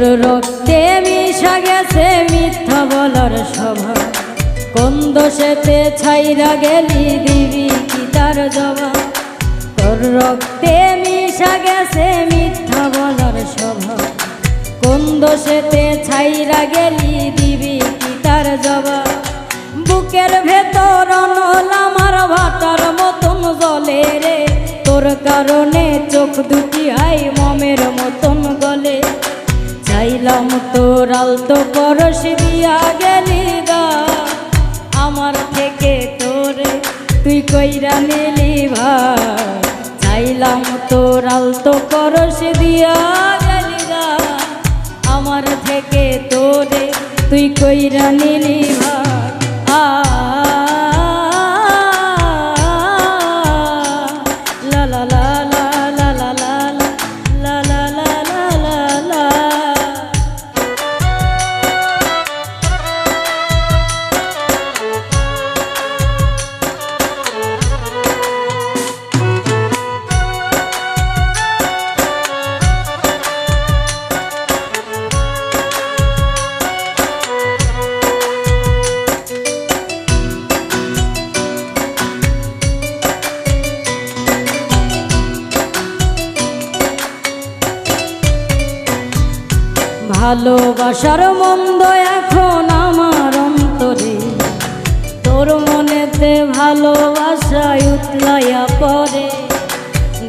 তোর রক্তে মিশা গেছে মিথ্যা বলার স্বভাব, কোন দোষেতে ছাইরা গেলি দিবি কি তার জবাব। তোর রক্তে মিশা গেছে মিথ্যা বলার স্বভাব, কোন দোষেতে ছাইরা গেলি দিবি কি তার জবাব। বুকের ভেতর অনল আমার ভাটার মতন জ্বলে রে, তোর কারণে চোখ দুটি আই মমের মতন গলে। চাইলাম তোর আলতো পরশ দিয়া গেলি গা, আমার থেকে তোরে তুই কইরা নিলি ভাই। চাইলাম তোর আলতো পরশ দিয়া গেলি গা, আমার থেকে তোরে তুই কইরা নিলি ভাই। লা লা লা লা লা লা লা লা লা লা লা লা। ভালোবাসার মন্দ এখন আমার অন্তরে, তোর মনেতে ভালোবাসায় উতলাইয়া পড়ে।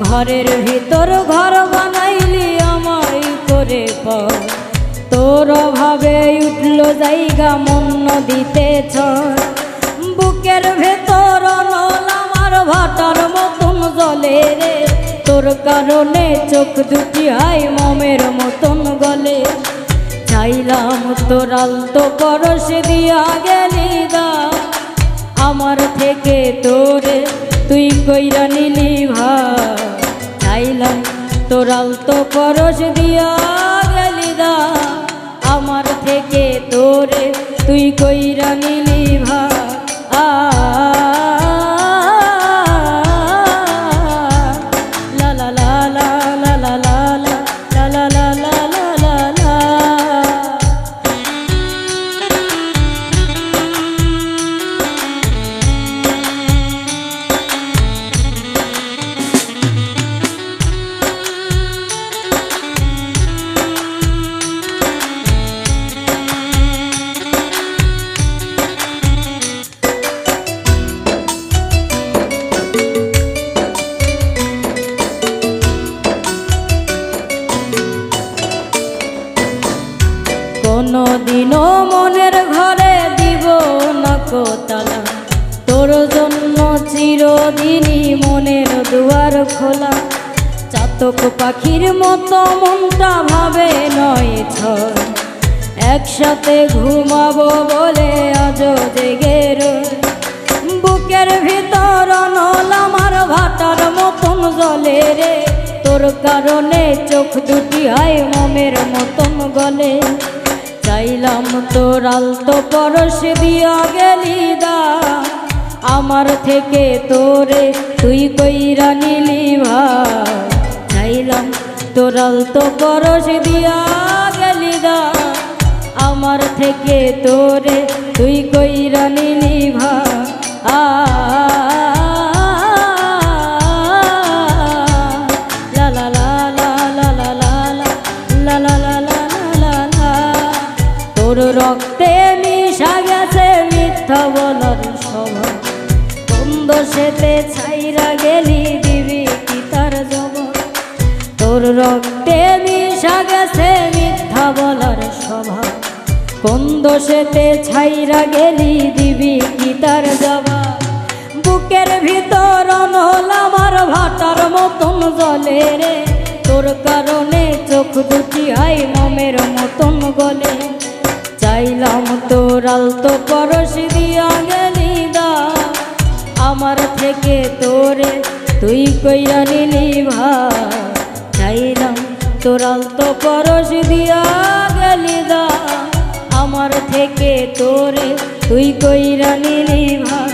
ঘরের ভিতর ঘর বানাইলি আমায় করে পর, তোর অভাবে উঠল জায়গা মন নদীতে ঝড়। বুকের ভেতর অনল আমার ভাটার মতন জ্বলে রে, তোর কারণে চোখ দুটি হাই মমের মতন গলে। চাইলাম তোর আলতো পরশ দিয়া গেলি দা, আমার থেকে তোরে তুই কইরা নিলি ভাই। চাইলাম তোর আলতো পরশ দিয়া গেলি দা, আমার থেকে তোরে তুই কইরা নিলি ভাই। লা লা লা লা লা লা লা লা লা লা লা লা লা। কোনদিনও মনের ঘরে দিব না কোতালা, তোর জন্য চিরদিনই মনের দুয়ার খোলা। চাতক পাখির মতো মনটা ভাবে নয় ছয়, একসাথে ঘুমাবো বলে আজ জেগে রয়। বুকের ভিতর অনল আমার ভাটার মতন জ্বলে রে, তোর কারণে চোখ দুটি হাই মমের মতন গলে। চাইলাম তোর আলতো পরশ দিয়া গেলি দা, আমার থেকে তোরে তুই কইরা নিলি ভাই। চাইলাম তোর আলতো পরশ দিয়া গেলি দা, আমার থেকে তোরে তুই কইরা নিলি ভাই। লা লা লা লা লা লা লা লা লা লা লা লা লা। তোর রক্তে মিশা গেছে মিথ্যা বলার স্বভাব, কোন দোষেতে ছাইরা গেলি দিবি কি তার জবাব। তোর রক্তে মিশা গেছে মিথ্যা বলার স্বভাব, কোন দোষেতে ছাইরা গেলি দিবি কি তার জবাব। বুকের ভিতর অনল আমার ভাটার মতন জ্বলে রে, তোর কারণে চোখ দুটি হাই মমের মতন গলে। চাইলাম তোর আলতো পরশ দিয়া গেলি দা, আমার থেকে তোরে তুই কইরা নিলি ভাই। চাইলাম তোর আলতো পরশ দিয়া গেলি দা, আমার থেকে তোরে তুই কইরা নিলি ভাই।